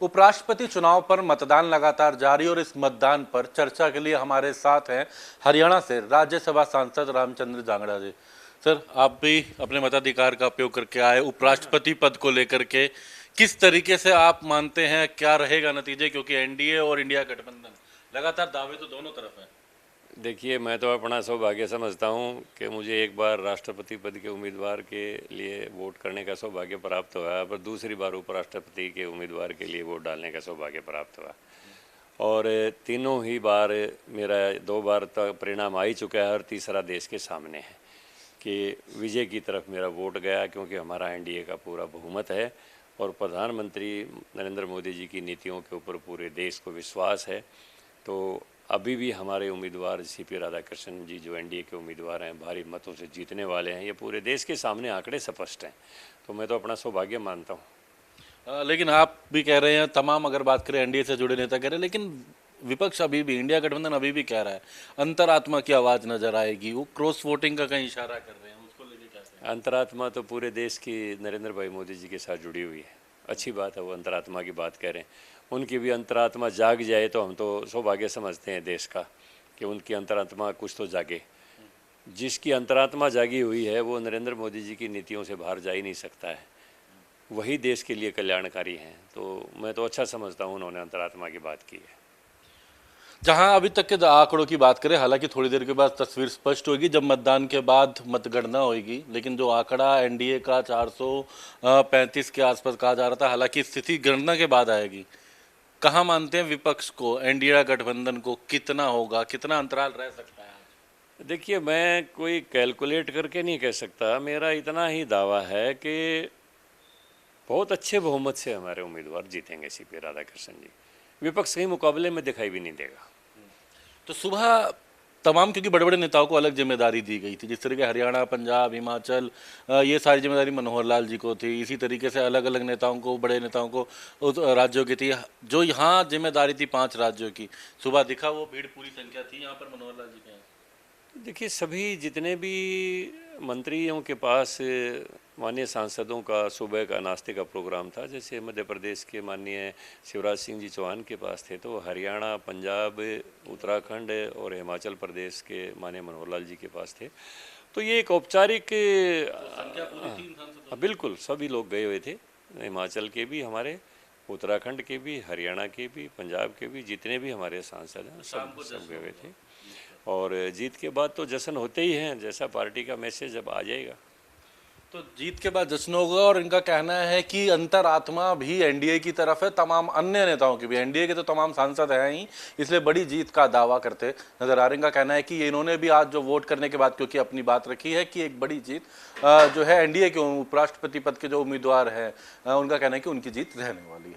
उपराष्ट्रपति चुनाव पर मतदान लगातार जारी और इस मतदान पर चर्चा के लिए हमारे साथ हैं हरियाणा से राज्यसभा सांसद रामचंद्र जांगड़ा जी। सर, आप भी अपने मताधिकार का उपयोग करके आए उपराष्ट्रपति पद को लेकर के, किस तरीके से आप मानते हैं क्या रहेगा नतीजे, क्योंकि एनडीए और इंडिया गठबंधन लगातार दावे तो दोनों तरफ है। देखिए, मैं तो अपना सौभाग्य समझता हूं कि मुझे एक बार राष्ट्रपति पद के उम्मीदवार के लिए वोट करने का सौभाग्य प्राप्त हुआ, पर दूसरी बार उपराष्ट्रपति के उम्मीदवार के लिए वोट डालने का सौभाग्य प्राप्त हुआ। और तीनों ही बार मेरा 2 बार तक परिणाम आ ही चुका है और तीसरा देश के सामने है कि विजय की तरफ मेरा वोट गया, क्योंकि हमारा एनडीए का पूरा बहुमत है और प्रधानमंत्री नरेंद्र मोदी जी की नीतियों के ऊपर पूरे देश को विश्वास है। तो अभी भी हमारे उम्मीदवार सीपी राधाकृष्णन जी जो एनडीए के उम्मीदवार हैं, भारी मतों से जीतने वाले हैं। ये पूरे देश के सामने आंकड़े स्पष्ट हैं, तो मैं तो अपना सौभाग्य मानता हूँ। लेकिन आप भी कह रहे हैं, तमाम अगर बात करें एनडीए से जुड़े नेता कह रहे हैं, लेकिन विपक्ष अभी भी, इंडिया गठबंधन अभी भी कह रहा है अंतरात्मा की आवाज़ नजर आएगी। वो क्रॉस वोटिंग का कहीं इशारा कर रहे हैं, उसको लेके क्या? अंतरात्मा तो पूरे देश की नरेंद्र भाई मोदी जी के साथ जुड़ी हुई है। अच्छी बात है, वो अंतरात्मा की बात कह रहे हैं। उनकी भी अंतरात्मा जाग जाए तो हम तो सौभाग्य समझते हैं देश का कि उनकी अंतरात्मा कुछ तो जागे। जिसकी अंतरात्मा जागी हुई है वो नरेंद्र मोदी जी की नीतियों से बाहर जा ही नहीं सकता है, वही देश के लिए कल्याणकारी हैं। तो मैं तो अच्छा समझता हूँ उन्होंने अंतरात्मा की बात की है। जहां अभी तक के आंकड़ों की बात करें, हालांकि थोड़ी देर के बाद तस्वीर स्पष्ट होगी जब मतदान के बाद मतगणना होगी, लेकिन जो आंकड़ा एनडीए का 435 के आसपास कहा जा रहा था, हालांकि स्थिति गणना के बाद आएगी। कहाँ मानते हैं विपक्ष को, एनडीए गठबंधन को कितना होगा, कितना अंतराल रह सकता है? देखिए, मैं कोई कैलकुलेट करके नहीं कह सकता, मेरा इतना ही दावा है कि बहुत अच्छे बहुमत से हमारे उम्मीदवार जीतेंगे सीपी राधाकृष्णन जी। विपक्ष के मुकाबले में दिखाई भी नहीं देगा। तो सुबह तमाम, क्योंकि बड़े बड़े नेताओं को अलग जिम्मेदारी दी गई थी, जिस तरह के हरियाणा, पंजाब, हिमाचल, ये सारी जिम्मेदारी मनोहर लाल जी को थी। इसी तरीके से अलग अलग नेताओं को, बड़े नेताओं को उस राज्यों की थी। जो यहाँ जिम्मेदारी थी 5 राज्यों की, सुबह दिखा वो भीड़ पूरी संख्या थी यहाँ पर मनोहर लाल जी के यहाँ। देखिए, सभी जितने भी मंत्रियों के पास माननीय सांसदों का सुबह का नाश्ते का प्रोग्राम था, जैसे मध्य प्रदेश के माननीय शिवराज सिंह जी चौहान के पास थे, तो हरियाणा, पंजाब, उत्तराखंड और हिमाचल प्रदेश के माननीय मनोहर लाल जी के पास थे। तो ये एक औपचारिक बिल्कुल सभी लोग गए हुए थे, हिमाचल के भी हमारे, उत्तराखंड के भी, हरियाणा के भी, पंजाब के भी, जितने भी हमारे सांसद हैं सब गए हुए थे। और जीत के बाद तो जश्न होते ही हैं, जैसा पार्टी का मैसेज अब आ जाएगा। तो जीत के बाद जश्न होगा, और इनका कहना है कि अंतरात्मा भी एनडीए की तरफ है, तमाम अन्य नेताओं की भी। एनडीए के तो तमाम सांसद हैं ही, इसलिए बड़ी जीत का दावा करते नजर आ रहे। इनका कहना है कि इन्होंने भी आज जो वोट करने के बाद, क्योंकि अपनी बात रखी है कि एक बड़ी जीत जो है एनडीए के उपराष्ट्रपति पद के जो उम्मीदवार हैं, उनका कहना है कि उनकी जीत रहने वाली है।